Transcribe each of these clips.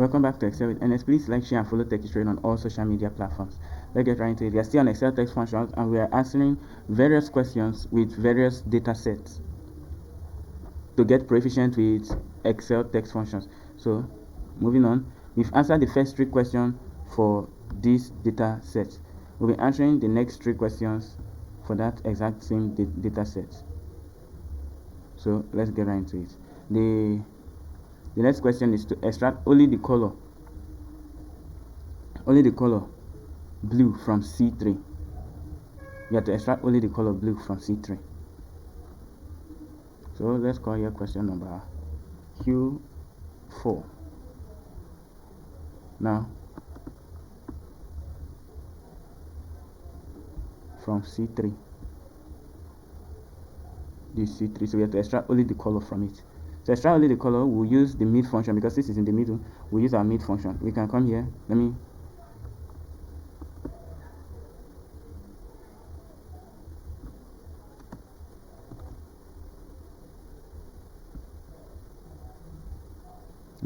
Welcome back to Excel with NS. Please like, share, and follow TechTrade on all social media platforms. Let's get right into it. We are still on Excel text functions, and we are answering various questions with various data sets to get proficient with Excel text functions. So, moving on, we've answered the first 3 questions for this data set. We'll be answering the next 3 questions for that exact same data set. So, let's get right into it. The next question is to extract only the color blue from C3. You have to extract only the color blue from C3. So let's call here question number Q4. Now, from C3, this C3, so we have to extract only the color from it. To extract only the color, we'll use the mid function because this is in the middle. We'll use our mid function. We can come here. Let me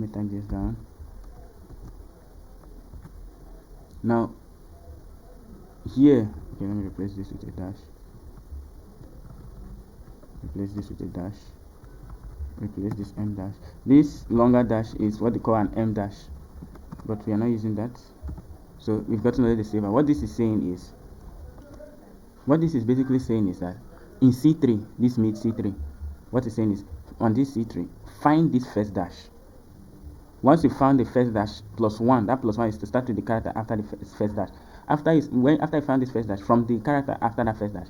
type this down. Now, here, okay, let me replace this with a dash. Replace this with a dash. Replace this M dash. This longer dash is what they call an M dash, but we are not using that. So we've got to know the saver. What this is basically saying is that in C3, this mid C3, what it's saying is on this C3, find this first dash. Once you found the first dash plus 1, that plus 1 is to start with the character after the first dash. After you found this first dash from the character after that first dash,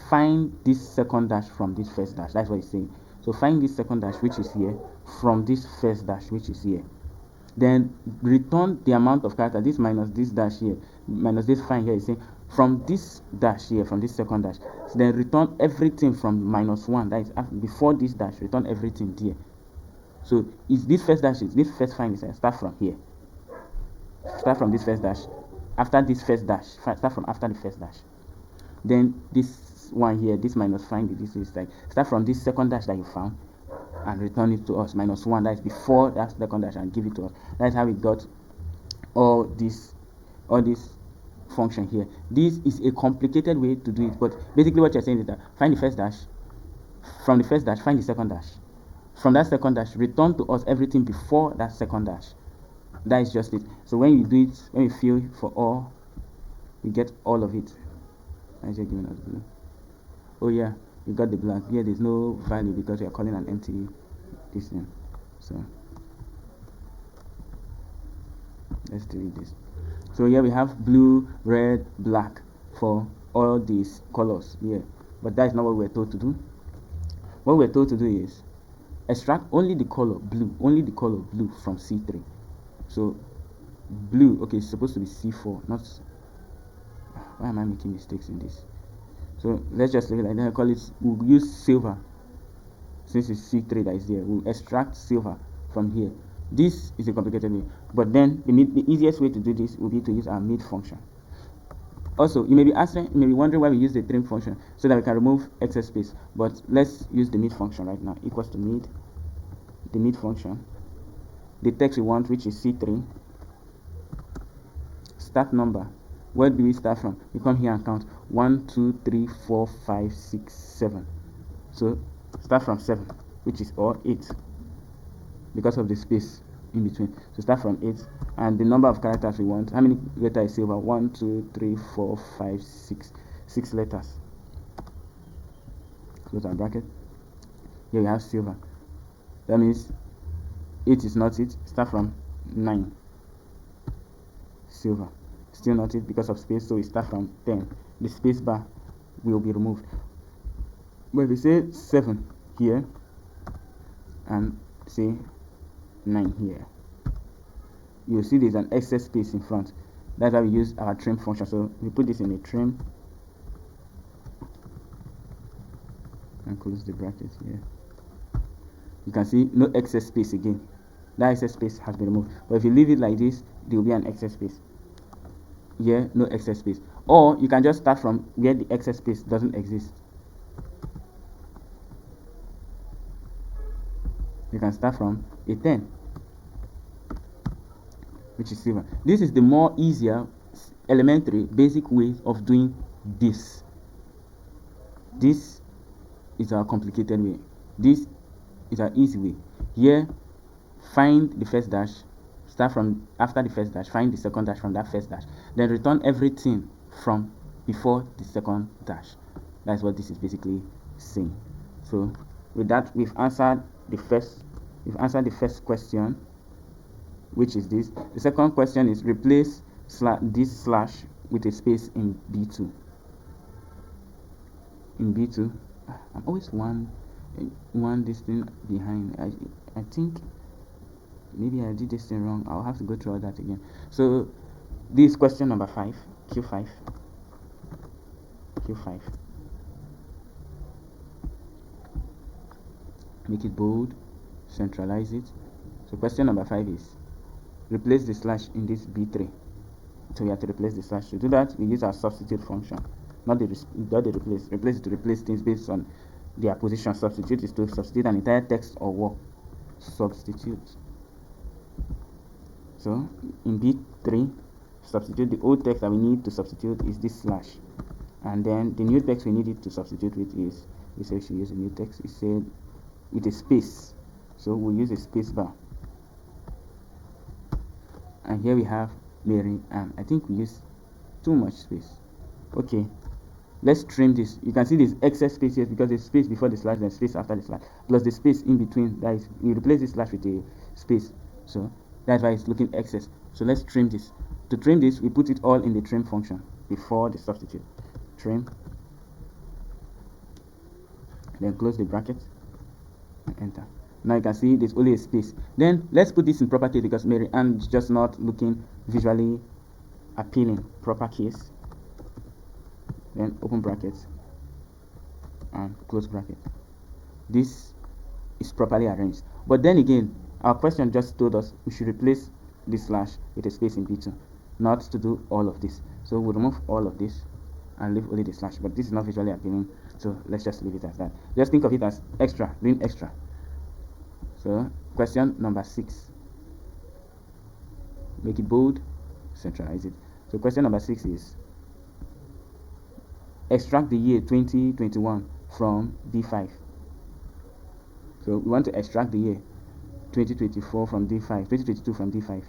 find this second dash from this first dash. That's what it's saying. So find this second dash, which is here, from this first dash, which is here. Then return the amount of character, this minus this dash here, minus this find here is saying from this dash here, from this second dash. So then return everything from minus 1, that is before this dash, return everything there. So is this first dash, this first find is start from here. Start from this first dash. After this first dash, start from after the first dash. Then this one here, this minus find, this is like start from this second dash that you found and return it to us, minus 1, that is before that second dash, and give it to us. That's how we got all this function here. This is a complicated way to do it, but basically what you're saying is that find the first dash, from the first dash find the second dash, from that second dash return to us everything before that second dash. That is just it. So when you do it, when you fill for all, you get all of it. As you're giving us blue. Oh yeah, you got the black. Here there's no value because we are calling an empty this thing. So let's delete this. So here we have blue, red, black for all these colors here. But that is not what we're told to do. What we're told to do is extract only the color blue, from C3. So blue, okay, it's supposed to be C4, not. Why am I making mistakes in this? So let's just leave it like that. I call it. We'll use silver since it's C3 that is there. We'll extract silver from here. This is a complicated way, but then the easiest way to do this will be to use our mid function. Also, you may be wondering why we use the trim function, so that we can remove excess space. But let's use the mid function right now. Equals to mid, the mid function, the text we want, which is C3. Start number. Where do we start from? We come here and count 1, 2, 3, 4, 5, 6, 7. So start from 7, which is or 8, because of the space in between. So start from 8, and the number of characters we want. How many letters is silver? 1, 2, 3, 4, 5, 6. 6 letters. Close our bracket. Here we have silver. That means 8 is not it. Start from 9. Silver. Still not it because of space, so we start from 10. The space bar will be removed. But if we say 7 here and say 9 here, you'll see there's an excess space in front. That's how we use our trim function. So we put this in a trim and close the bracket here. You can see no excess space again. That excess space has been removed. But if you leave it like this, there will be an excess space. Here, no excess space. Or you can just start from where the excess space doesn't exist. You can start from a 10. which is silver. This is the more easier, elementary, basic way of doing this. This is our complicated way. This is our easy way. Here, find the first dash, start from after the first dash, find the second dash from that first dash, then return everything from before the second dash. That's what this is basically saying. So with that, we've answered the first question, which is this. The second question is replace this slash with a space in B2. In B2, I'm always one this thing behind. I think maybe I did this thing wrong. I'll have to go through all that again. So this question number 5, Q5. Make it bold, centralize it. So question number 5 is replace the slash in this B3. So we have to replace the slash. To do that, we use our substitute function, not the replace. Replace is to replace things based on their position. Substitute is to substitute an entire text or word. Substitute. So in B3, substitute the old text that we need to substitute is this slash, and then the new text we need it to substitute with is, we say we should use a new text. It said with a space, so we'll use a space bar. And here we have Mary Ann. I think we use too much space. Okay, let's trim this. You can see this excess space here because there's space before the slash, then space after the slash, plus the space in between. That is, we replace this slash with a space, so that's why it's looking excess. So let's trim this. To trim this, we put it all in the trim function before the substitute. Trim, then close the bracket and enter. Now you can see there's only a space. Then let's put this in proper case because Mary Ann is just not looking visually appealing. Proper case, then open brackets and close bracket. This is properly arranged. But then again, our question just told us we should replace this slash with a space in B2, not to do all of this. So we'll remove all of this and leave only the slash, but this is not visually appealing, so let's just leave it as that. Just think of it as extra, doing extra. So question number 6, make it bold, centralize it. So question number 6 is extract the year 2021 from D5. So we want to extract the year 2024 from D5, 2022 from D5.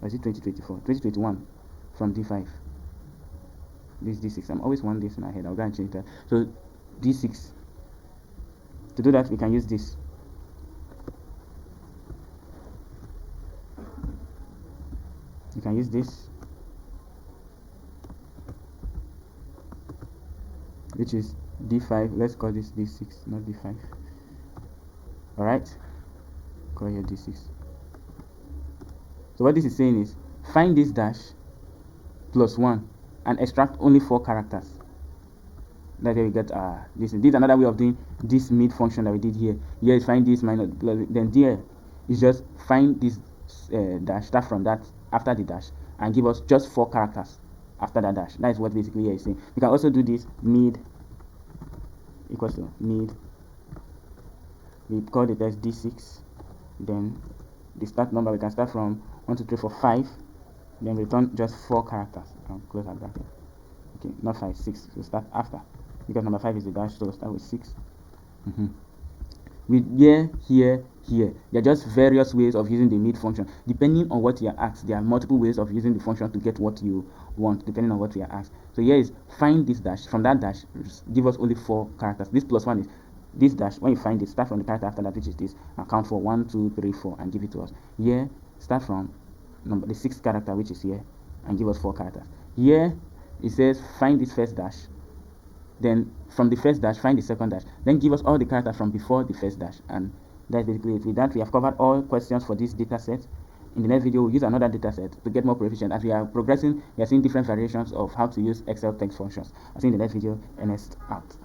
Or is it 2024? 2021 from D5. This D6. I'm always one this in my head. I'll go and change that. So D6. To do that, we can use this. You can use this, which is D5. Let's call this D6, not D5. Alright, call here D6. So what this is saying is find this dash plus 1 and extract only 4 characters. That's where we get this. This is another way of doing this mid function that we did here. Here is find this minus plus, then there is just find this dash, start from that after the dash, and give us just 4 characters after that dash. That is what basically here is saying. We can also do this mid equals to mid. We call the text D6. Then the start number we can start from 1, 2, 3, 4, 5. Then return just 4 characters. And close that bracket. Okay, not 5, 6. So start after, because number 5 is the dash, so start with 6. With here. There are just various ways of using the mid function depending on what you are asked. There are multiple ways of using the function to get what you want depending on what you are asked. So here is find this dash. From that dash, give us only 4 characters. This plus 1 is this dash. When you find it, start from the character after that, which is this, and count for 1, 2, 3, 4, and give it to us. Here, start from the 6th character, which is here, and give us 4 characters. Here it says find this first dash. Then from the first dash, find the second dash. Then give us all the characters from before the first dash. And that's basically it. With that, we have covered all questions for this data set. In the next video, we'll use another data set to get more proficient. As we are progressing, we are seeing different variations of how to use Excel text functions. I'll see you in the next video. Ernest out.